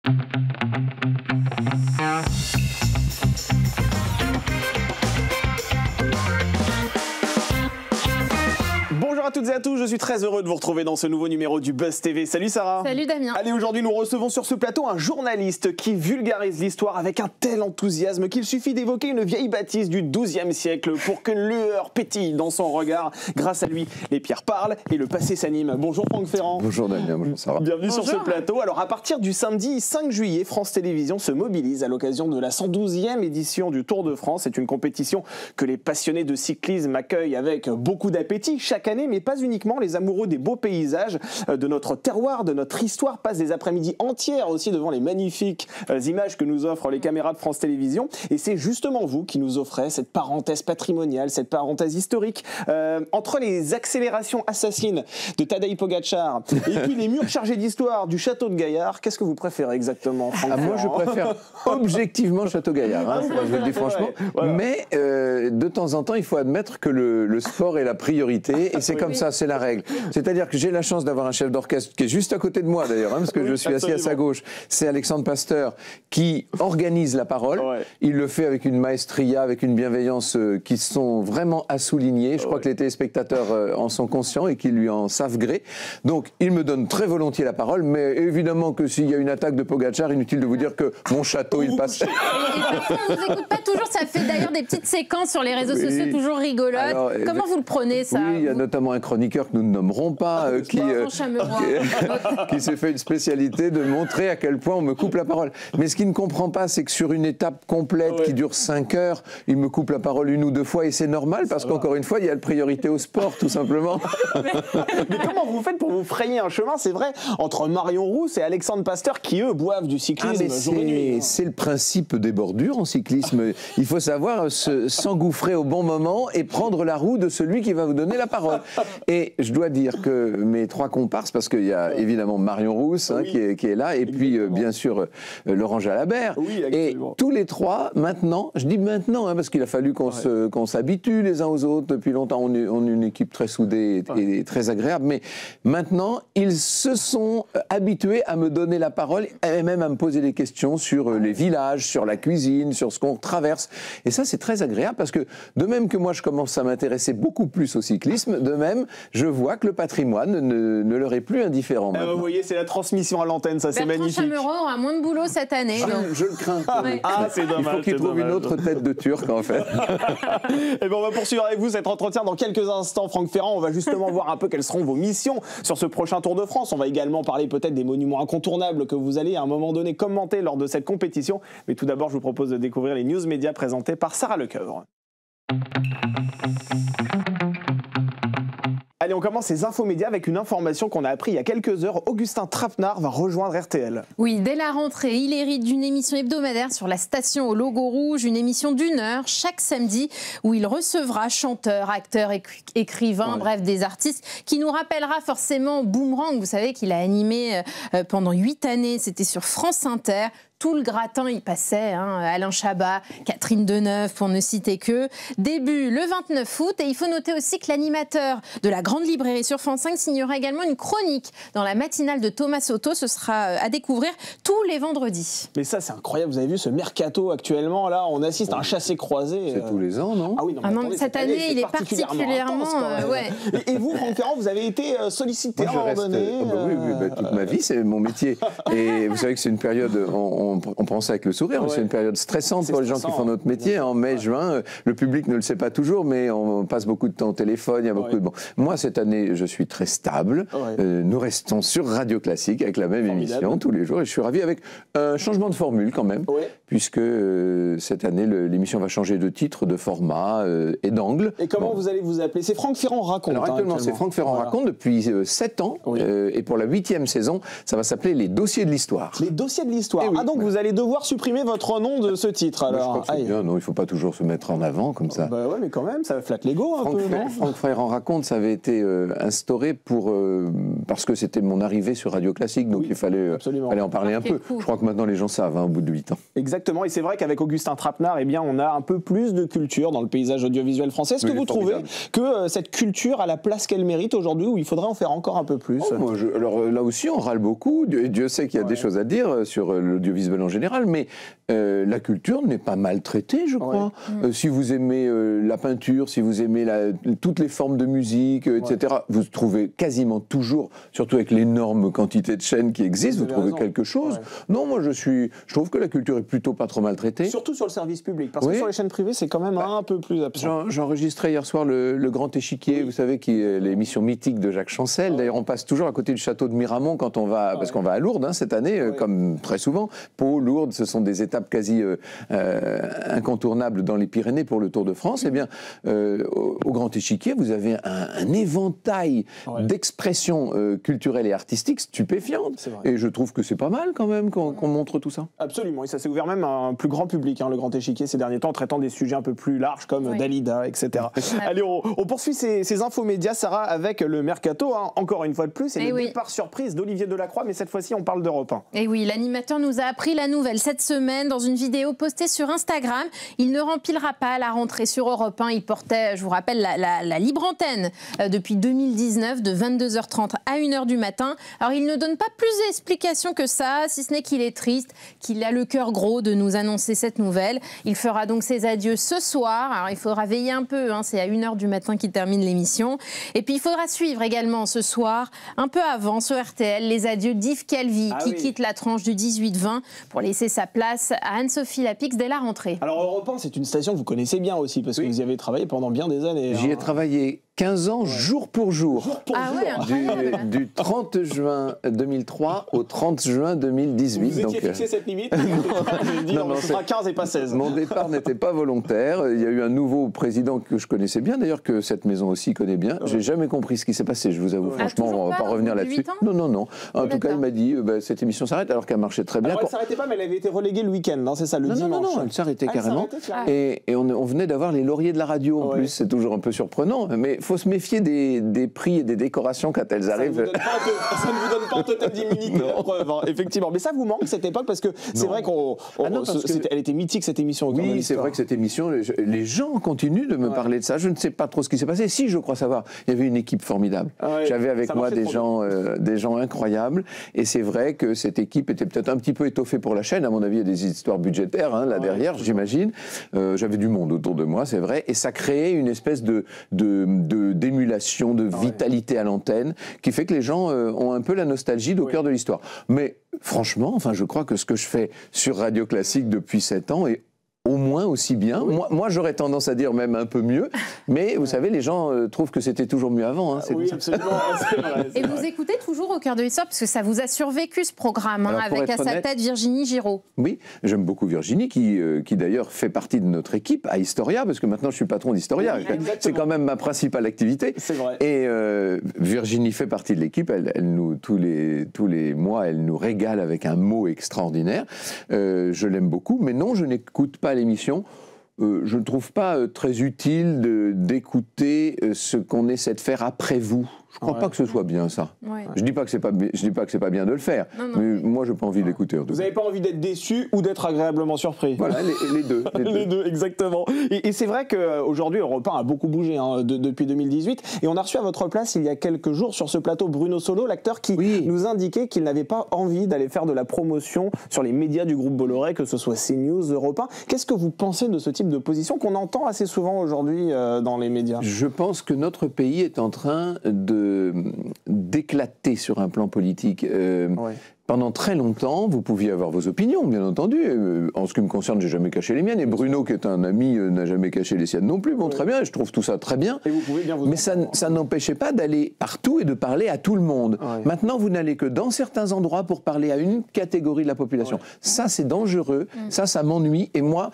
Bonjour à toutes et à tous, je suis très heureux de vous retrouver dans ce nouveau numéro du Buzz TV. Salut Sarah. Salut Damien. Allez, aujourd'hui nous recevons sur ce plateau un journaliste qui vulgarise l'histoire avec un tel enthousiasme qu'il suffit d'évoquer une vieille bâtisse du XIIe siècle pour qu'une lueur pétille dans son regard. Grâce à lui, les pierres parlent et le passé s'anime. Bonjour Franck Ferrand. Bonjour Damien, bonjour Sarah. Bienvenue Bonjour. sur ce plateau. Alors à partir du samedi 5 juillet, France Télévisions se mobilise à l'occasion de la 112e édition du Tour de France. C'est une compétition que les passionnés de cyclisme accueillent avec beaucoup d'appétit chaque année, mais pas uniquement. Les amoureux des beaux paysages, de notre terroir, de notre histoire passent des après-midi entières aussi devant les magnifiques images que nous offrent les caméras de France Télévisions. Et c'est justement vous qui nous offrez cette parenthèse patrimoniale, cette parenthèse historique entre les accélérations assassines de Tadej Pogačar et puis les murs chargés d'histoire du château de Gaillard. Qu'est-ce que vous préférez exactement, Franck Moi je préfère objectivement Château Gaillard, hein, je vous le dis franchement. Voilà. Mais de temps en temps, il faut admettre que le sport est la priorité et c'est comme ça, c'est la règle. C'est-à-dire que j'ai la chance d'avoir un chef d'orchestre qui est juste à côté de moi d'ailleurs, hein, parce que je suis assis à sa gauche. C'est Alexandre Pasteur qui organise la parole. Ouais. Il le fait avec une maestria, avec une bienveillance qui sont vraiment à souligner. Je crois que les téléspectateurs en sont conscients et qu'ils lui en savent gré. Donc il me donne très volontiers la parole, mais évidemment que s'il y a une attaque de Pogačar, inutile de vous dire que mon château il passe. Et on vous écoute pas toujours, ça fait d'ailleurs des petites séquences sur les réseaux sociaux toujours rigolotes. Alors, comment vous le prenez ça? Oui, il y a notamment un chroniqueur que nous ne nommerons pas qui s'est fait une spécialité de montrer à quel point on me coupe la parole. Mais ce qu'il ne comprend pas, c'est que sur une étape complète qui dure 5 heures, il me coupe la parole 1 ou 2 fois et c'est normal parce qu'encore une fois, il y a la priorité au sport tout simplement. Mais comment vous faites pour vous frayer un chemin, c'est vrai, entre Marion Rousse et Alexandre Pasteur qui eux boivent du cyclisme jour et nuit? C'est le principe des bordures en cyclisme. Il faut savoir s'engouffrer au bon moment et prendre la roue de celui qui va vous donner la parole. Et je dois dire que mes 3 comparses, parce qu'il y a évidemment Marion Rousse hein, qui est là, et puis bien sûr Laurent Jalabert, et tous les 3 maintenant, je dis maintenant hein, parce qu'il a fallu qu'on s'habitue les uns aux autres depuis longtemps, on est une équipe très soudée et très agréable, mais maintenant ils se sont habitués à me donner la parole et même à me poser des questions sur les villages, sur la cuisine, sur ce qu'on traverse, et ça c'est très agréable parce que de même que moi je commence à m'intéresser beaucoup plus au cyclisme, de même je vois que le patrimoine ne leur est plus indifférent. Vous voyez, c'est la transmission à l'antenne, ça c'est magnifique. Bertrand Chameroy aura moins de boulot cette année. Je le crains. Ah, c'est dommage. Il faut qu'il trouve une autre tête de Turc en fait. Et bien on va poursuivre avec vous cet entretien dans quelques instants, Franck Ferrand. On va justement voir un peu quelles seront vos missions sur ce prochain Tour de France. On va également parler peut-être des monuments incontournables que vous allez à un moment donné commenter lors de cette compétition. Mais tout d'abord, je vous propose de découvrir les news médias présentés par Sarah Lecoeuvre. Allez, on commence ces infos médias avec une information qu'on a appris il y a quelques heures. Augustin Trapenard va rejoindre RTL. Oui, dès la rentrée, il hérite d'une émission hebdomadaire sur la station au logo rouge, une émission d'1 heure chaque samedi où il recevra chanteurs, acteurs, écrivains, bref, des artistes qui nous rappellera forcément Boomerang. Vous savez qu'il a animé pendant 8 années, c'était sur France Inter. Tout le gratin y passait, hein. Alain Chabat, Catherine Deneuve, pour ne citer que. Début le 29 août, et il faut noter aussi que l'animateur de la Grande Librairie sur France 5 signera également une chronique dans la matinale de Thomas Soto. Ce sera à découvrir tous les vendredis. Mais ça, c'est incroyable. Vous avez vu ce mercato actuellement, là, on assiste à un chassé-croisé. C'est tous les ans, non? Ah oui, non, mais attendez, cette année, il est particulièrement ouais. Et vous, Franck Ferrand, vous avez été sollicité à un moment donné Oui, toute ma vie, c'est mon métier. Et vous savez que c'est une période... On prend ça avec le sourire, mais c'est une période stressante pour les gens qui font notre métier. En mai, juin, le public ne le sait pas toujours, mais on passe beaucoup de temps au téléphone, il y a beaucoup de... Bon. Moi, cette année, je suis très stable. Nous restons sur Radio Classique avec la même émission tous les jours, et je suis ravi avec un changement de formule quand même, puisque cette année, l'émission va changer de titre, de format et d'angle. Et comment vous allez vous appeler? C'est Franck Ferrand raconte. Alors actuellement, c'est Franck Ferrand raconte depuis 7 ans, et pour la 8e saison, ça va s'appeler Les Dossiers de l'Histoire. Les Dossiers de l'Histoire. Ah donc vous allez devoir supprimer votre nom de ce titre alors. Je crois que c'est bien, non, il ne faut pas toujours se mettre en avant comme ça. Bah ouais, mais quand même, ça flatte l'ego un peu, non? Franck Ferrand raconte, ça avait été été instauré parce que c'était mon arrivée sur Radio Classique, donc il fallait en parler un peu. Je crois que maintenant les gens savent, au bout de 8 ans. Exactement, et c'est vrai qu'avec Augustin Trapenard, eh bien, on a un peu plus de culture dans le paysage audiovisuel français. Est-ce que vous trouvez que cette culture a la place qu'elle mérite aujourd'hui, ou il faudrait en faire encore un peu plus? Alors là aussi, on râle beaucoup. Dieu sait qu'il y a des choses à dire sur l'audiovisuel en général, mais la culture n'est pas maltraitée, je crois. Si vous aimez la peinture, si vous aimez toutes les formes de musique, etc., vous trouvez quasiment toujours, surtout avec l'énorme quantité de chaînes qui existent, vous trouvez quelque chose. Non, moi je trouve que la culture est plutôt pas trop maltraitée. Surtout sur le service public, parce que sur les chaînes privées, c'est quand même un peu plus absent. J'enregistrais hier soir le Grand Échiquier, vous savez, qui est l'émission mythique de Jacques Chancel. D'ailleurs, on passe toujours à côté du château de Miramont quand on va, parce qu'on va à Lourdes cette année, comme très souvent. Pau, Lourdes, ce sont des étapes quasi incontournables dans les Pyrénées pour le Tour de France. Eh bien, au Grand Échiquier, vous avez un éventail d'expressions culturelles et artistiques stupéfiantes. Et je trouve que c'est pas mal quand même qu'on montre tout ça. Absolument, et ça s'est ouvert même à un plus grand public, le Grand Échiquier, ces derniers temps, en traitant des sujets un peu plus larges comme Dalida, etc. Allez, on poursuit ces infomédias, Sarah, avec le Mercato, encore une fois de plus, et le départ surprise d'Olivier Delacroix, mais cette fois-ci, on parle d'Europe 1. Et oui, l'animateur nous a appris la nouvelle cette semaine dans une vidéo postée sur Instagram. Il ne remplira pas la rentrée sur Europe 1. Il portait, je vous rappelle, la libre antenne depuis 2019, de 22h30 à 1h du matin. Alors, il ne donne pas plus d'explications que ça, si ce n'est qu'il est triste, qu'il a le cœur gros de nous annoncer cette nouvelle. Il fera donc ses adieux ce soir. Alors, il faudra veiller un peu, c'est à 1h du matin qu'il termine l'émission. Et puis, il faudra suivre également ce soir, un peu avant, sur RTL, les adieux d'Yves Calvi, qui quitte la tranche du 18-20 pour laisser sa place à Anne-Sophie Lapix dès la rentrée. Alors, Europe 1, c'est une station que vous connaissez bien aussi, parce que vous y avez travaillé pendant bien des années. J'y ai travaillé 15 ans, jour pour jour. Du 30 juin 2003 au 30 juin 2018. Vous étiez fixé cette limite? Non, ce sera 15 et pas 16. Mon départ n'était pas volontaire. Il y a eu un nouveau président que je connaissais bien, d'ailleurs que cette maison aussi connaît bien. J'ai jamais compris ce qui s'est passé, je vous avoue. Franchement, on va pas revenir là-dessus. Non. En tout cas, il m'a dit cette émission s'arrête alors qu'elle marchait très bien. Alors, elle s'arrêtait pas, mais elle avait été reléguée le week-end, c'est ça, le dimanche. Non, elle s'arrêtait carrément. Et on venait d'avoir les lauriers de la radio en plus. C'est toujours un peu surprenant, mais il faut se méfier des prix et des décorations quand elles arrivent. Ça ne vous donne pas en totale d'immunité, la preuve, effectivement. Mais ça vous manque cette époque, parce que c'est vrai qu'elle était mythique cette émission. Oui, c'est vrai que cette émission, les gens continuent de me parler de ça. Je ne sais pas trop ce qui s'est passé. Si, je crois savoir, il y avait une équipe formidable. J'avais avec moi des gens incroyables, et c'est vrai que cette équipe était peut-être un petit peu étoffée pour la chaîne. À mon avis, il y a des histoires budgétaires là derrière, j'imagine. J'avais du monde autour de moi, c'est vrai, et ça créait une espèce d'émulation, de vitalité à l'antenne, qui fait que les gens ont un peu la nostalgie au cœur de l'histoire. Mais franchement, je crois que ce que je fais sur Radio Classique depuis 7 ans est au moins aussi bien. Moi, j'aurais tendance à dire même un peu mieux, mais vous savez, les gens trouvent que c'était toujours mieux avant. Oui, absolument, c'est vrai. Et vous écoutez toujours Au cœur de l'histoire, parce que ça vous a survécu ce programme, avec à sa tête Virginie Giraud. Oui, j'aime beaucoup Virginie, qui d'ailleurs fait partie de notre équipe à Historia, parce que maintenant je suis patron d'Historia. C'est quand même ma principale activité. C'est vrai. Et Virginie fait partie de l'équipe. Tous les mois, elle nous régale avec un mot extraordinaire. Je l'aime beaucoup, mais non, je n'écoute pas l'émission. Je ne trouve pas très utile d'écouter ce qu'on essaie de faire après vous. Je ne crois pas que ce soit bien, ça. Je ne dis pas que c'est pas bien de le faire, mais moi, je n'ai pas envie d'écouter. Vous n'avez pas envie d'être déçu ou d'être agréablement surpris? Voilà, les deux. Les deux, exactement. Et c'est vrai qu'aujourd'hui, Europe 1 a beaucoup bougé depuis 2018. Et on a reçu à votre place, il y a quelques jours, sur ce plateau, Bruno Solo, l'acteur qui nous indiquait qu'il n'avait pas envie d'aller faire de la promotion sur les médias du groupe Bolloré, que ce soit CNews, Europe 1. Qu'est-ce que vous pensez de ce type de position qu'on entend assez souvent aujourd'hui dans les médias? Je pense que notre pays est en train d'éclater sur un plan politique. Pendant très longtemps, vous pouviez avoir vos opinions, bien entendu. En ce qui me concerne, j'ai jamais caché les miennes. Et Bruno, qui est un ami, n'a jamais caché les siennes non plus. Bon, très bien, je trouve tout ça très bien. Et vous pouvez bien vous Mais ça n'empêchait pas d'aller partout et de parler à tout le monde. Maintenant, vous n'allez que dans certains endroits pour parler à une catégorie de la population. Ça, c'est dangereux. Ça m'ennuie. Et moi,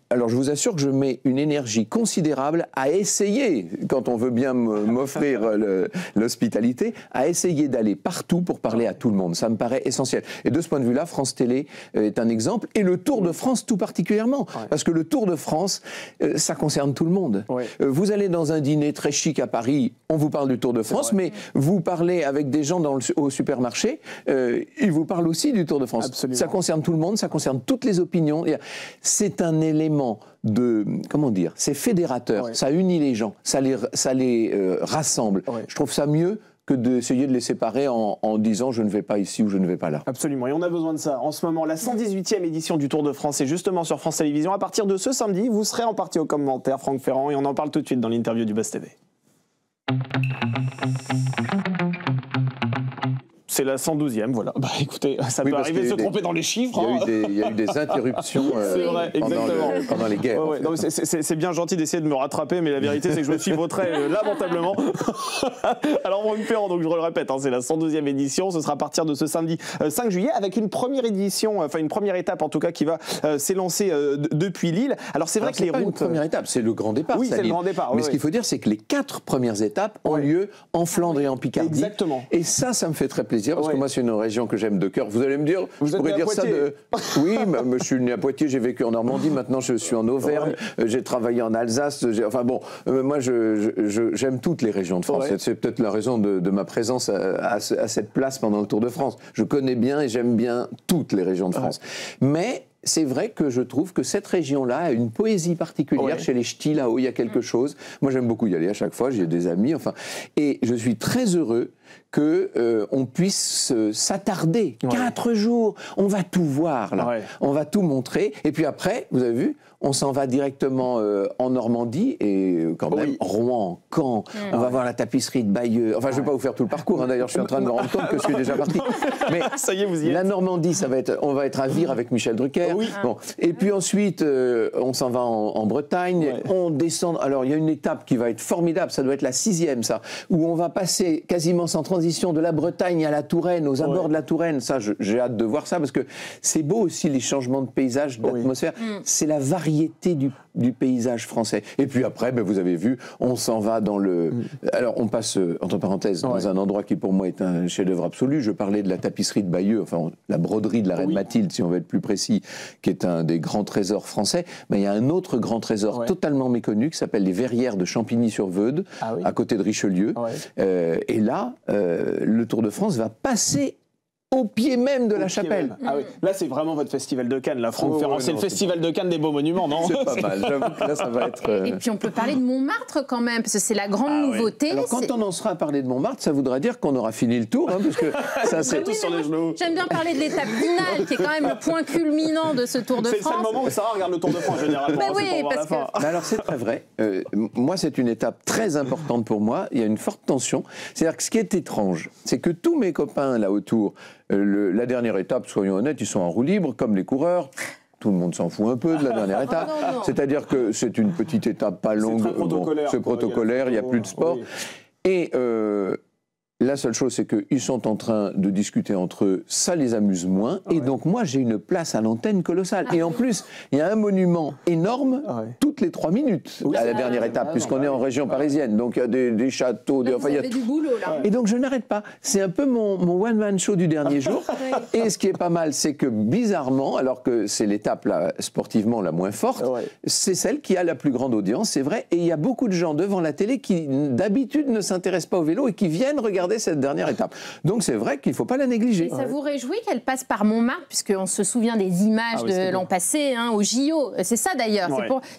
alors je vous assure que je mets une énergie considérable à essayer, quand on veut bien m'offrir l'hospitalité, à essayer d'aller partout pour parler à tout le monde. Ça me paraît essentiel. Et de ce point de vue-là, France Télé est un exemple, et le Tour de France tout particulièrement, parce que le Tour de France, ça concerne tout le monde. Vous allez dans un dîner très chic à Paris, on vous parle du Tour de France, mais vous parlez avec des gens au supermarché, ils vous parlent aussi du Tour de France. Absolument. Ça concerne tout le monde, ça concerne toutes les opinions. C'est un élément de, comment dire, c'est fédérateur, ça unit les gens, ça les rassemble. Je trouve ça mieux que d'essayer de les séparer en disant je ne vais pas ici ou je ne vais pas là. Absolument, et on a besoin de ça. En ce moment, la 118e édition du Tour de France est justement sur France Télévisions. À partir de ce samedi, vous serez en partie aux commentaires, Franck Ferrand, et on en parle tout de suite dans l'interview du Buzz TV. C'est la 112e, voilà. Bah écoutez, ça peut arriver de se tromper dans les chiffres. Il y a eu des interruptions pendant les guerres. En fait. C'est bien gentil d'essayer de me rattraper, mais la vérité c'est que je me suis vautré lamentablement. Alors Franck Ferrand, donc je le répète, c'est la 112e édition, ce sera à partir de ce samedi 5 juillet, avec une première édition, enfin une première étape en tout cas qui va s'élancer depuis Lille. Alors c'est vrai que les routes... C'est pas une première étape, c'est le grand départ. Oui, c'est le grand départ. Mais ce qu'il faut dire, c'est que les 4 premières étapes ont lieu en Flandre et en Picardie. Exactement. Et ça me fait très plaisir. Parce que moi, c'est une région que j'aime de cœur. Vous allez me dire, je pourrais dire ça de... Oui, je suis né à Poitiers, j'ai vécu en Normandie, maintenant je suis en Auvergne, j'ai travaillé en Alsace, enfin bon, moi j'aime toutes les régions de France. C'est peut-être la raison de ma présence à cette place pendant le Tour de France. Je connais bien et j'aime bien toutes les régions de France. Mais... c'est vrai que je trouve que cette région-là a une poésie particulière. Chez les ch'tis, là-haut, il y a quelque chose. Moi, j'aime beaucoup y aller à chaque fois, j'ai des amis, enfin. Et je suis très heureux qu'on puisse s'attarder. 4 jours, on va tout voir, là. On va tout montrer. Et puis après, vous avez vu, on s'en va directement en Normandie, et quand même, Rouen, Caen, on va voir la tapisserie de Bayeux. Enfin, je ne vais pas vous faire tout le parcours, d'ailleurs, je suis en train de me rendre compte que je suis déjà parti. Mais ça y est, vous y êtes. La Normandie, on va être à Vire avec Michel Drucker. Bon. Et puis ensuite, on s'en va en Bretagne, on descend. Alors, il y a une étape qui va être formidable, ça doit être la 6e, ça, où on va passer quasiment sans transition de la Bretagne à la Touraine, aux abords de la Touraine. Ça, j'ai hâte de voir ça, parce que c'est beau aussi, les changements de paysage, d'atmosphère. C'est la variété du paysage français. Et puis après, vous avez vu, on s'en va dans le... Alors, on passe, entre parenthèses, dans un endroit qui, pour moi, est un chef-d'œuvre absolu. Je parlais de la tapisserie de Bayeux, enfin, la broderie de la Reine Mathilde, si on veut être plus précis, qui est un des grands trésors français. Mais il y a un autre grand trésor totalement méconnu qui s'appelle les Verrières de Champigny-sur-Veude, à côté de Richelieu. Et là, le Tour de France va passer au pied même de la chapelle. Là, c'est vraiment votre festival de Cannes, là, Franck Ferrand. C'est le festival de Cannes des beaux monuments, non? C'est pas mal, j'avoue que là, ça va être... Et puis, on peut parler de Montmartre, quand même, parce que c'est la grande nouveauté. Alors, quand on en sera à parler de Montmartre, ça voudra dire qu'on aura fini le tour, parce que ça, c'est... sur les genoux. J'aime bien parler de l'étape finale, qui est quand même le point culminant de ce Tour de France. C'est le seul moment où Sarah regarde le Tour de France, généralement. Parce que... Mais alors, c'est très vrai. Moi, c'est une étape très importante pour moi. Il y a une forte tension. C'est-à-dire que ce qui est étrange, c'est que tous mes copains, là, autour, la dernière étape, soyons honnêtes, ils sont en roue libre, comme les coureurs. Tout le monde s'en fout un peu de la dernière étape. C'est-à-dire que c'est une petite étape pas longue. C'est protocolaire, il n'y a plus de sport. Et la seule chose, c'est qu'ils sont en train de discuter entre eux, ça les amuse moins, et donc moi j'ai une place à l'antenne colossale. Et en plus, il y a un monument énorme toutes les 3 minutes à la dernière étape, puisqu'on est en région parisienne, donc il y a des châteaux, vous avez du boulot là. Et donc je n'arrête pas. C'est un peu mon one-man show du dernier jour. Et ce qui est pas mal, c'est que bizarrement, alors que c'est l'étape sportivement la moins forte, c'est celle qui a la plus grande audience, c'est vrai, et il y a beaucoup de gens devant la télé qui d'habitude ne s'intéressent pas au vélo et qui viennent regarder cette dernière étape. Donc c'est vrai qu'il ne faut pas la négliger. Et ça vous réjouit qu'elle passe par Montmartre, puisqu'on se souvient des images de l'an passé, au JO. C'est ça d'ailleurs.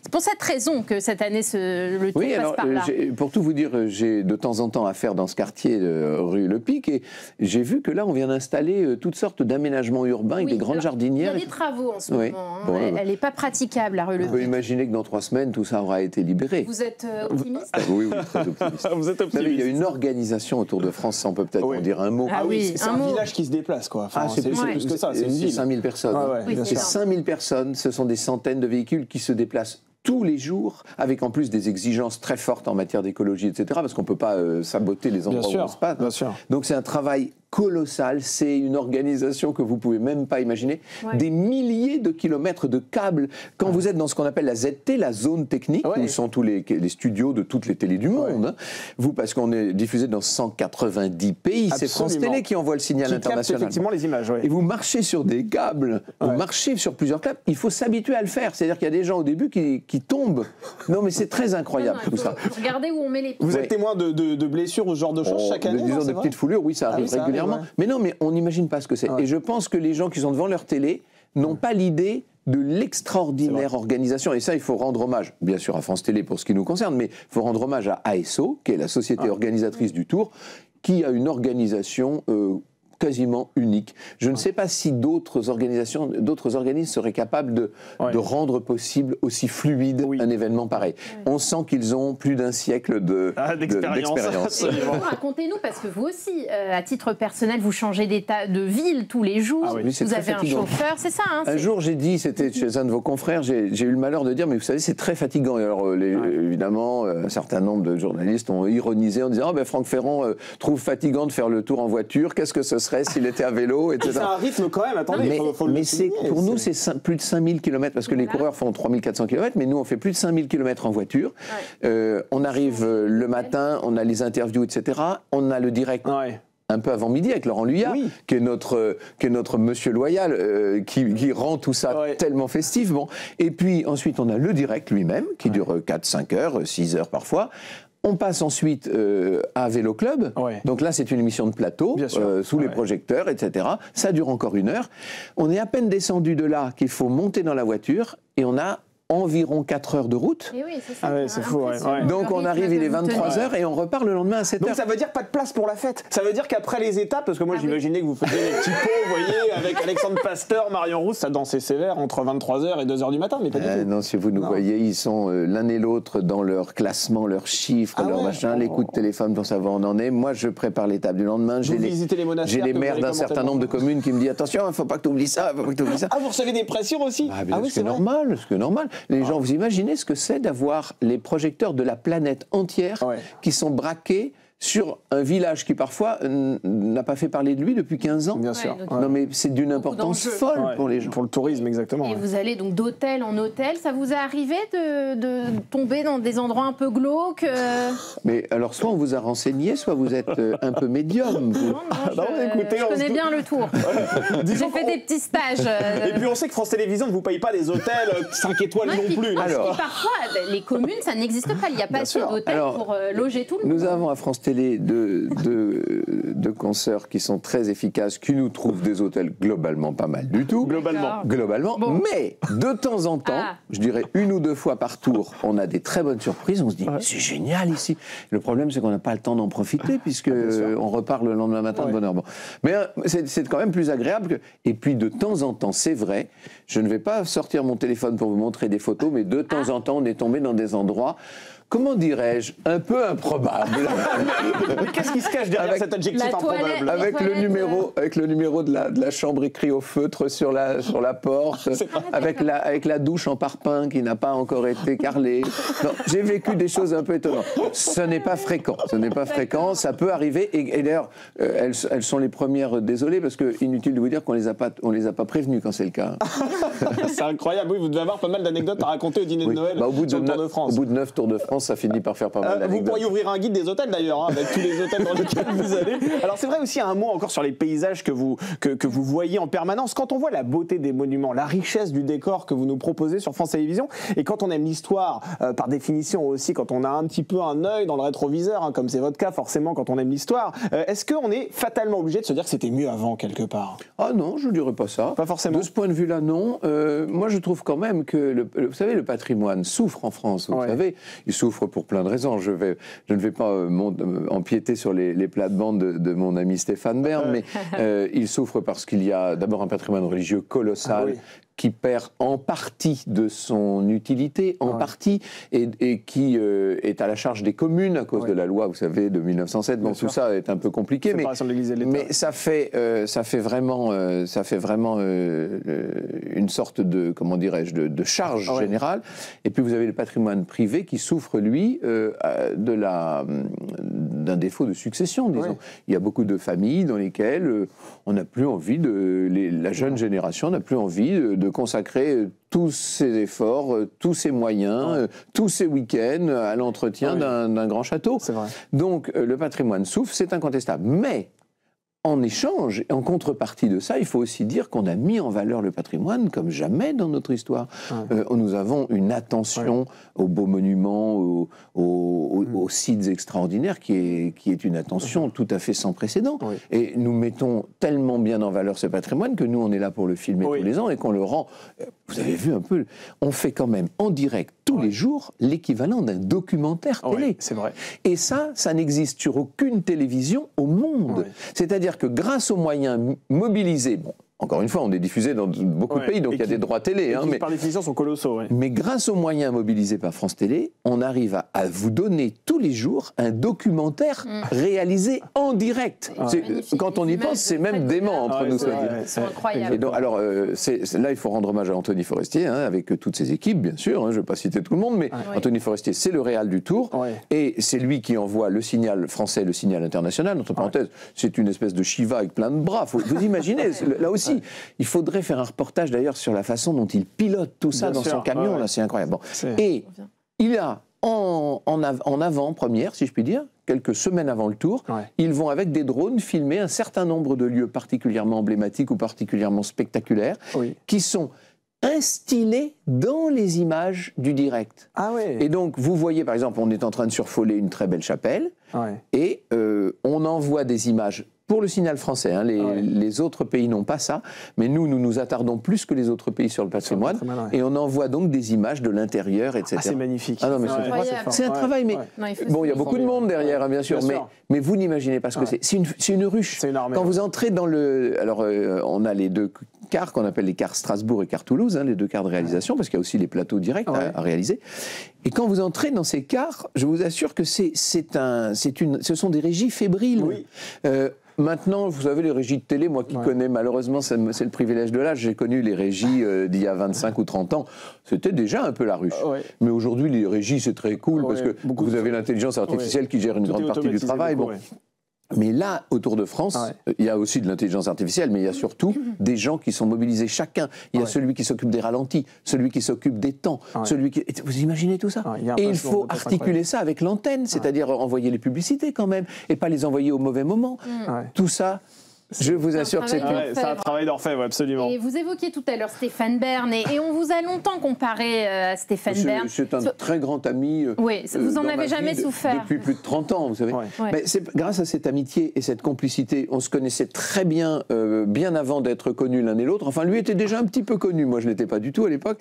C'est pour cette raison que cette année le Tour passe par là. Pour tout vous dire, j'ai de temps en temps affaire dans ce quartier de rue Le Pic, et j'ai vu que là on vient d'installer toutes sortes d'aménagements urbains avec des grandes jardinières. Il y a des travaux en ce moment. Elle n'est pas praticable, la rue Le Pic. On peut imaginer que dans 3 semaines tout ça aura été libéré. Vous êtes optimiste? Oui, très optimiste. Vous êtes optimiste. Il y a une organisation autour de France, ça on peut peut-être en dire un mot. C'est un village qui se déplace, quoi. Enfin, c'est plus que ça, c'est une ville. 5000 personnes. C'est 5000 personnes, ce sont des centaines de véhicules qui se déplacent tous les jours, avec en plus des exigences très fortes en matière d'écologie, etc., parce qu'on ne peut pas saboter les endroits où on se passe. Donc c'est un travail colossal, c'est une organisation que vous pouvez même pas imaginer, des milliers de kilomètres de câbles. Quand vous êtes dans ce qu'on appelle la ZT, la zone technique, où sont tous les studios de toutes les télés du monde, hein, vous, parce qu'on est diffusé dans 190 pays, c'est France Télé qui envoie le signal international. Effectivement les images, Et vous marchez sur des câbles, vous marchez sur plusieurs câbles, il faut s'habituer à le faire. C'est-à-dire qu'il y a des gens au début qui tombent. Non mais c'est très incroyable tout ça. Regardez où on met les pieds. Vous êtes témoin de blessures ou ce genre de choses chaque année? Disons de petites foulures, oui, ça arrive régulièrement. Mais non, mais on n'imagine pas ce que c'est. Et je pense que les gens qui sont devant leur télé n'ont pas l'idée de l'extraordinaire organisation. Et ça, il faut rendre hommage, bien sûr, à France Télé pour ce qui nous concerne, mais il faut rendre hommage à ASO, qui est la société organisatrice du Tour, qui a une organisation quasiment unique. Je ne sais pas si d'autres organismes seraient capables de rendre possible aussi fluide un événement pareil. On sent qu'ils ont plus d'un siècle d'expérience. Racontez-nous, parce que vous aussi, à titre personnel, vous changez de ville tous les jours. Vous avez un chauffeur, c'est ça, hein, un jour, j'ai dit, c'était chez un de vos confrères, j'ai eu le malheur de dire, mais vous savez, c'est très fatigant. Et alors, évidemment, un certain nombre de journalistes ont ironisé en disant, Franck Ferrand trouve fatigant de faire le tour en voiture, qu'est-ce que ce serait s'il était à vélo, etc. C'est un rythme quand même, attendez, mais pour nous, c'est plus de 5000 km, parce que les coureurs font 3400 km, mais nous, on fait plus de 5000 km en voiture. On arrive le matin, on a les interviews, etc. On a le direct un peu avant midi avec Laurent Luyat, qui est notre monsieur loyal, qui rend tout ça tellement festif. Bon. Et puis ensuite, on a le direct lui-même, qui dure 4-5 heures, 6 heures parfois. On passe ensuite à Vélo Club. Donc là, c'est une émission de plateau, sous les projecteurs, etc. Ça dure encore 1 heure. On est à peine descendu de là qu'il faut monter dans la voiture et on a environ 4 heures de route. Et oui, c'est fou. Donc on arrive, il est 23h et on repart le lendemain à 7h. Donc ça veut dire pas de place pour la fête. Ça veut dire qu'après les étapes, parce que moi j'imaginais que vous faisiez des petits pots, vous voyez, avec Alexandre Pasteur, Marion Rousse, ça dansait sévère entre 23h et 2h du matin, mais pas du tout. Non, si vous nous voyez, ils sont l'un et l'autre dans leur classement, leurs chiffres, leur machin, les coups de téléphone pour savoir où on en est. Moi, je prépare l'étape du lendemain. J'ai les maires d'un certain nombre de communes qui me disent attention, il ne faut pas que tu oublies ça, faut pas que tu oublies ça. Ah, vous recevez des pressions aussi? C'est normal, Les gens, vous imaginez ce que c'est d'avoir les projecteurs de la planète entière qui sont braqués sur un village qui parfois n'a pas fait parler de lui depuis 15 ans. Bien sûr. Non mais c'est d'une importance folle pour les gens. Pour le tourisme, exactement. Et vous allez donc d'hôtel en hôtel. Ça vous est arrivé de tomber dans des endroits un peu glauques Mais alors soit on vous a renseigné, soit vous êtes un peu médium. Écoutez, je connais bien le Tour. J'ai fait des petits stages. Et puis on sait que France Télévisions ne vous paye pas des hôtels 5 étoiles non plus. Alors, parfois, les communes, ça n'existe pas. Il n'y a pas d'hôtel pour loger tout le monde. Nous avons à France Télé deux consoeurs qui sont très efficaces, qui nous trouvent des hôtels globalement pas mal du tout. Globalement. Bon. Mais de temps en temps, je dirais 1 ou 2 fois par tour, on a des très bonnes surprises. On se dit, c'est génial ici. Le problème, c'est qu'on n'a pas le temps d'en profiter puisque on repart le lendemain matin de bonne heure. Bon. Mais c'est quand même plus agréable que... Et puis de temps en temps, c'est vrai, je ne vais pas sortir mon téléphone pour vous montrer des photos, mais de temps en temps, on est tombé dans des endroits, comment dirais-je, un peu improbable. Mais qu'est-ce qui se cache derrière cet adjectif improbable? Avec le numéro de la chambre écrit au feutre sur la porte, avec la douche en parpaing qui n'a pas encore été carrelée. J'ai vécu des choses un peu étonnantes. Ce n'est pas fréquent. Ça peut arriver. Et d'ailleurs, elles sont les premières désolées parce que inutile de vous dire qu'on les a pas prévenues quand c'est le cas. C'est incroyable. Oui, vous devez avoir pas mal d'anecdotes à raconter au dîner de Noël sur le Tour de France. Au bout de 9 Tours de France, ça finit par faire pas mal d'anecdotes. Vous pourriez ouvrir un guide des hôtels d'ailleurs, avec tous les hôtels dans lesquels vous allez. Alors c'est vrai aussi un mot encore sur les paysages que vous voyez en permanence. Quand on voit la beauté des monuments, la richesse du décor que vous nous proposez sur France Télévisions, et quand on aime l'histoire, par définition aussi, quand on a un petit peu un œil dans le rétroviseur, comme c'est votre cas forcément quand on aime l'histoire, est-ce qu'on est fatalement obligé de se dire que c'était mieux avant quelque part? Ah non, je ne dirais pas ça. Pas forcément. De ce point de vue-là, non. Moi je trouve quand même que, vous savez, le patrimoine souffre en France, vous savez. Il souffre pour plein de raisons. Je ne vais pas empiéter sur les plates-bandes de mon ami Stéphane Bern, mais il souffre parce qu'il y a d'abord un patrimoine religieux colossal, qui perd en partie de son utilité, en partie, et qui est à la charge des communes à cause de la loi, vous savez, de 1907. Bon, tout ça est un peu compliqué, mais ça fait vraiment une sorte de, comment dirais-je, de charge générale. Et puis vous avez le patrimoine privé qui souffre, lui, de d'un défaut de succession, disons. Oui. Il y a beaucoup de familles dans lesquelles on n'a plus envie la jeune génération n'a plus envie de consacrer tous ses efforts, tous ses moyens, tous ses week-ends à l'entretien d'un grand château. C'est vrai. Donc le patrimoine souffre, c'est incontestable. Mais en échange, en contrepartie de ça, il faut aussi dire qu'on a mis en valeur le patrimoine comme jamais dans notre histoire. Nous avons une attention aux beaux monuments, aux sites extraordinaires qui est une attention tout à fait sans précédent. Et nous mettons tellement bien en valeur ce patrimoine que nous, on est là pour le filmer tous les ans et qu'on le rend... Vous avez vu un peu, on fait quand même en direct tous les jours l'équivalent d'un documentaire télé. C'est vrai. Et ça n'existe sur aucune télévision au monde. C'est-à-dire que grâce aux moyens mobilisés, encore une fois, on est diffusé dans beaucoup de pays, donc il y a des droits télé. Qui, par définition, sont colossaux. Mais grâce aux moyens mobilisés par France Télé, on arrive à vous donner tous les jours un documentaire réalisé en direct. Quand on y pense, c'est même dément entre nous. C'est incroyable. Et donc, alors, là, il faut rendre hommage à Anthony Forestier, avec toutes ses équipes, bien sûr. Je ne vais pas citer tout le monde, mais Anthony Forestier, c'est le réal du Tour. Et c'est lui qui envoie le signal français et le signal international. Entre parenthèses, c'est une espèce de Shiva avec plein de bras. Vous imaginez, là aussi, il faudrait faire un reportage d'ailleurs sur la façon dont il pilote tout ça dans son camion, là, c'est incroyable. Bon. Et il a en avant-première, si je puis dire, quelques semaines avant le tour, ils vont avec des drones filmer un certain nombre de lieux particulièrement emblématiques ou particulièrement spectaculaires qui sont instillés dans les images du direct. Et donc, vous voyez, par exemple, on est en train de survoler une très belle chapelle et on envoie des images pour le signal français. Les autres pays n'ont pas ça, mais nous nous attardons plus que les autres pays sur le patrimoine, et on envoie donc des images de l'intérieur, etc. C'est magnifique. Non, mais c'est un travail, mais bon, il y a beaucoup de monde derrière, bien sûr, mais vous n'imaginez pas ce que c'est. C'est une ruche. C'est une armée. Quand vous entrez dans le... Alors, on a les deux cars qu'on appelle les cars Strasbourg et cars Toulouse, les deux cars de réalisation, parce qu'il y a aussi les plateaux directs à réaliser. Et quand vous entrez dans ces cars, je vous assure que ce sont des régies fébriles. Maintenant, vous savez, les régies de télé, moi qui connais, malheureusement, c'est le privilège de l'âge, j'ai connu les régies d'il y a 25 ou 30 ans, c'était déjà un peu la ruche. Mais aujourd'hui, les régies, c'est très cool, parce que vous avez l'intelligence artificielle qui gère une grande partie du travail. Mais là, au Tour de France, il y a aussi de l'intelligence artificielle, mais il y a surtout des gens qui sont mobilisés, chacun. Il y a celui qui s'occupe des ralentis, celui qui s'occupe des temps, celui qui... Vous imaginez tout ça? Et il faut articuler ça avec l'antenne, c'est-à-dire envoyer les publicités quand même, et pas les envoyer au mauvais moment. Tout ça... Je vous assure que c'est un travail d'orfèvre, absolument. Et vous évoquiez tout à l'heure Stéphane Bern, et on vous a longtemps comparé à Stéphane Bern. C'est un très grand ami. Vous n'en avez jamais souffert. Depuis plus de 30 ans, vous savez. Mais c'est grâce à cette amitié et cette complicité, on se connaissait très bien, bien avant d'être connus l'un et l'autre. Enfin, lui était déjà un petit peu connu, moi je ne l'étais pas du tout à l'époque.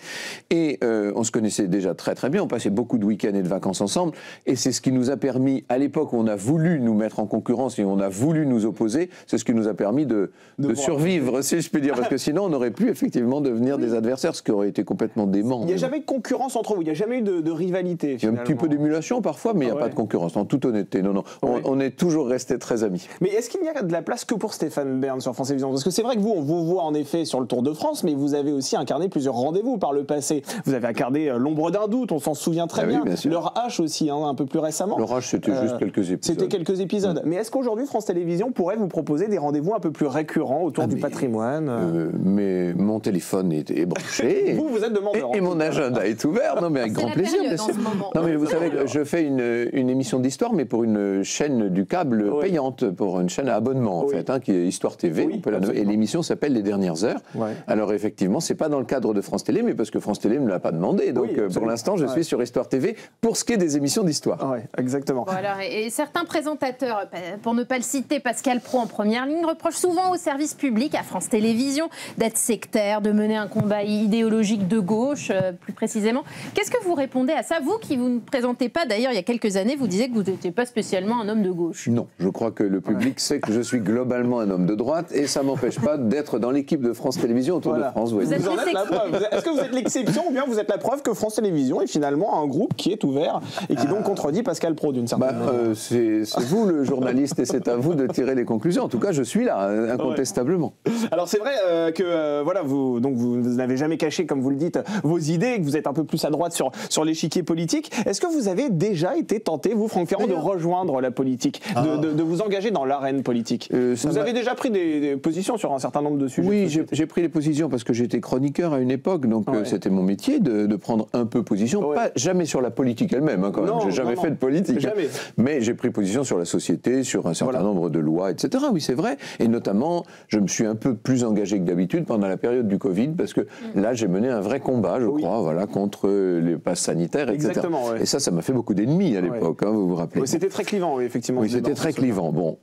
Et on se connaissait déjà très très bien, on passait beaucoup de week-ends et de vacances ensemble. Et c'est ce qui nous a permis, à l'époque où on a voulu nous mettre en concurrence et on a voulu nous opposer, c'est ce qui nous a permis de survivre, si je puis dire, parce que sinon on aurait pu effectivement devenir des adversaires, ce qui aurait été complètement dément. Il n'y a jamais eu de concurrence entre vous, il n'y a jamais eu de rivalité. Il y a un petit peu d'émulation parfois, mais il n'y a pas de concurrence, en toute honnêteté. Non. On est toujours restés très amis. Mais est-ce qu'il n'y a de la place que pour Stéphane Bern sur France Télévisions? Parce que c'est vrai que vous, on vous voit en effet sur le Tour de France, mais vous avez aussi incarné plusieurs rendez-vous par le passé. Vous avez incarné L'ombre d'un doute, on s'en souvient très bien. Leur H aussi, un peu plus récemment. Leur H, c'était juste quelques épisodes. C'était quelques épisodes. Mais est-ce qu'aujourd'hui, France Télévisions pourrait vous proposer des rendez-vous un peu plus récurrents autour du patrimoine? Mais mon téléphone est branché. vous êtes demandeur. Et mon agenda est ouvert. Non, mais avec grand plaisir, bien sûr. Non, mais vous savez, je fais une émission d'histoire, mais pour une chaîne du câble payante, pour une chaîne à abonnement, en fait, qui est Histoire TV. Et l'émission s'appelle Les Dernières Heures. Alors, effectivement, c'est pas dans le cadre de France Télé, mais parce que France Télé ne me l'a pas demandé. Donc, pour l'instant, je suis sur Histoire TV pour ce qui est des émissions d'histoire. Oui, exactement. Voilà, et certains présentateurs, pour ne pas le citer, Pascal Praud en première ligne, reprochent souvent au service public, à France Télévisions, d'être sectaire, de mener un combat idéologique de gauche, plus précisément. Qu'est-ce que vous répondez à ça? Vous qui vous ne présentez pas, d'ailleurs, il y a quelques années, vous disiez que vous n'étiez pas spécialement un homme de gauche. Non, je crois que le public sait que je suis globalement un homme de droite, et ça ne m'empêche pas d'être dans l'équipe de France Télévisions autour de France. Vous en êtes la preuve. Est-ce que vous êtes l'exception, ou bien vous êtes la preuve que France Télévisions est finalement un groupe qui est ouvert et qui donc contredit Pascal Praud d'une certaine manière? C'est vous le journaliste, et c'est à vous de tirer les conclusions. En tout cas, je suis celui-là, incontestablement. Alors c'est vrai que voilà, vous n'avez jamais caché, comme vous le dites, vos idées, que vous êtes un peu plus à droite sur l'échiquier politique. Est-ce que vous avez déjà été tenté, vous, Franck Ferrand, de rejoindre la politique, de vous engager dans l'arène politique? Vous avez déjà pris des positions sur un certain nombre de sujets? Oui, j'ai pris les positions parce que j'étais chroniqueur à une époque, donc c'était mon métier de prendre un peu position. Pas jamais sur la politique elle-même, quand même. J'ai jamais fait de politique. Jamais. Mais j'ai pris position sur la société, sur un certain nombre de lois, etc. Oui, c'est vrai. Et notamment, je me suis un peu plus engagé que d'habitude pendant la période du Covid, parce que là, j'ai mené un vrai combat, je crois, voilà, contre les passes sanitaires, etc. Exactement, ouais. Et ça m'a fait beaucoup d'ennemis à l'époque, vous vous rappelez. Oui, c'était très clivant, oui, effectivement. Oui, c'était très clivant. Bon,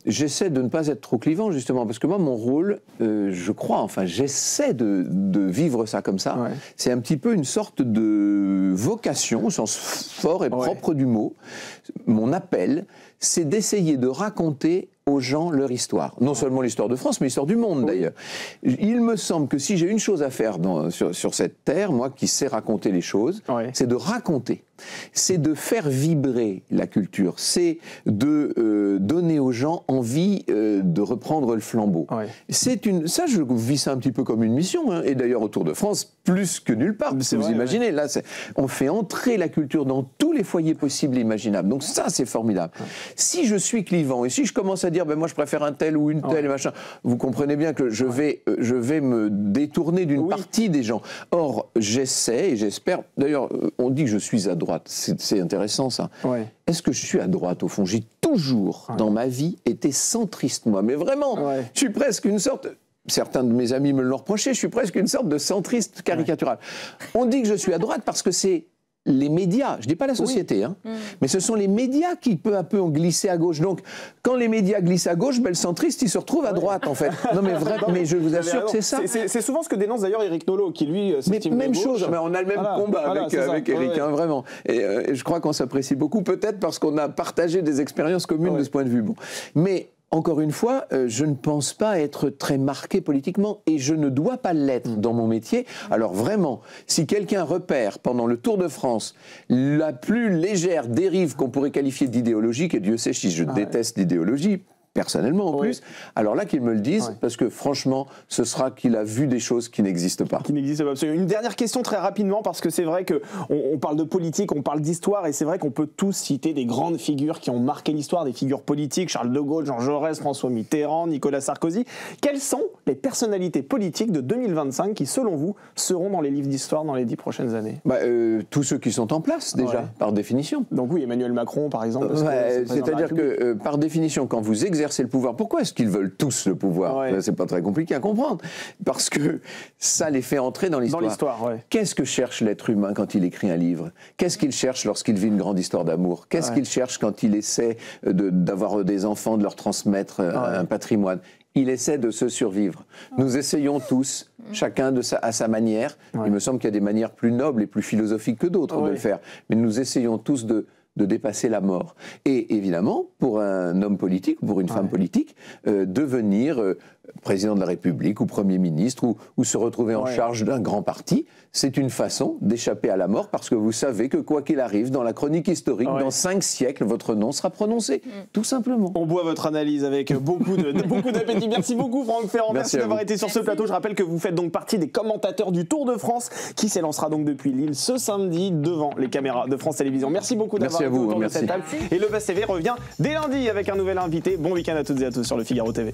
j'essaie de ne pas être trop clivant, justement, parce que moi, mon rôle, je crois, enfin, j'essaie de vivre ça comme ça. Ouais. C'est un petit peu une sorte de vocation, au sens fort et propre du mot. Mon appel, c'est d'essayer de raconter aux gens leur histoire. Non seulement l'histoire de France, mais l'histoire du monde, d'ailleurs. Il me semble que si j'ai une chose à faire sur cette terre, moi qui sais raconter les choses, c'est de raconter. C'est de faire vibrer la culture. C'est de donner aux gens envie de reprendre le flambeau. Ça, je vis ça un petit peu comme une mission. Et d'ailleurs, au Tour de France, plus que nulle part. Vous imaginez, là, on fait entrer la culture dans tous les foyers possibles et imaginables. Donc ça, c'est formidable. Si je suis clivant et si je commence à dire, moi, je préfère un tel ou une telle, machin, vous comprenez bien que je vais me détourner d'une partie des gens. Or, j'essaie et j'espère. D'ailleurs, on dit que je suis à droite. C'est intéressant, ça. Est-ce que je suis à droite, au fond? J'ai toujours, dans ma vie, été centriste, moi. Mais vraiment, je suis presque une sorte... Certains de mes amis me l'ont reproché, je suis presque une sorte de centriste caricatural. On dit que je suis à droite parce que c'est les médias, je ne dis pas la société, mais ce sont les médias qui peu à peu ont glissé à gauche. Donc, quand les médias glissent à gauche, le centriste, il se retrouve à droite, en fait. Non, mais vraiment, mais je vous assure que c'est ça. C'est souvent ce que dénonce d'ailleurs Éric Nolot, qui lui s'estime même chose, mais on a le même combat avec Éric, vraiment. Et je crois qu'on s'apprécie beaucoup, peut-être parce qu'on a partagé des expériences communes de ce point de vue. Bon. Mais encore une fois, je ne pense pas être très marqué politiquement et je ne dois pas l'être dans mon métier. Alors vraiment, si quelqu'un repère pendant le Tour de France la plus légère dérive qu'on pourrait qualifier d'idéologique, et Dieu sait si je déteste l'idéologie, personnellement en plus, alors là qu'il me le dise, parce que franchement, ce sera qu'il a vu des choses qui n'existent pas. Qui n'existent pas, absolument. Une dernière question très rapidement, parce que c'est vrai qu'on parle de politique, on parle d'histoire, et c'est vrai qu'on peut tous citer des grandes figures qui ont marqué l'histoire, des figures politiques, Charles de Gaulle, Jean Jaurès, François Mitterrand, Nicolas Sarkozy. Quelles sont les personnalités politiques de 2025 qui, selon vous, seront dans les livres d'histoire dans les 10 prochaines années? Tous ceux qui sont en place, déjà, par définition. Donc oui, Emmanuel Macron, par exemple. C'est-à-dire que, par définition, quand vous exercez le pouvoir. Pourquoi est-ce qu'ils veulent tous le pouvoir? C'est pas très compliqué à comprendre. Parce que ça les fait entrer dans l'histoire. Dans l'histoire, Qu'est-ce que cherche l'être humain quand il écrit un livre? Qu'est-ce qu'il cherche lorsqu'il vit une grande histoire d'amour? Qu'est-ce qu'il cherche quand il essaie d'avoir des enfants, de leur transmettre un patrimoine? Il essaie de se survivre. Nous essayons tous, chacun à sa manière. Il me semble qu'il y a des manières plus nobles et plus philosophiques que d'autres de le faire. Mais nous essayons tous de dépasser la mort. Et évidemment, pour un homme politique, ou pour une femme politique, devenir président de la République ou Premier ministre ou se retrouver en charge d'un grand parti, c'est une façon d'échapper à la mort parce que vous savez que quoi qu'il arrive, dans la chronique historique, dans 5 siècles, votre nom sera prononcé. Tout simplement. On boit votre analyse avec beaucoup d'appétit. Merci beaucoup Franck Ferrand. Merci d'avoir été sur ce plateau. Je rappelle que vous faites donc partie des commentateurs du Tour de France qui s'élancera donc depuis Lille ce samedi devant les caméras de France Télévisions. Merci beaucoup d'avoir été autour de cette table. Et Le Buzz TV revient dès lundi avec un nouvel invité. Bon week-end à toutes et à tous sur le Figaro TV.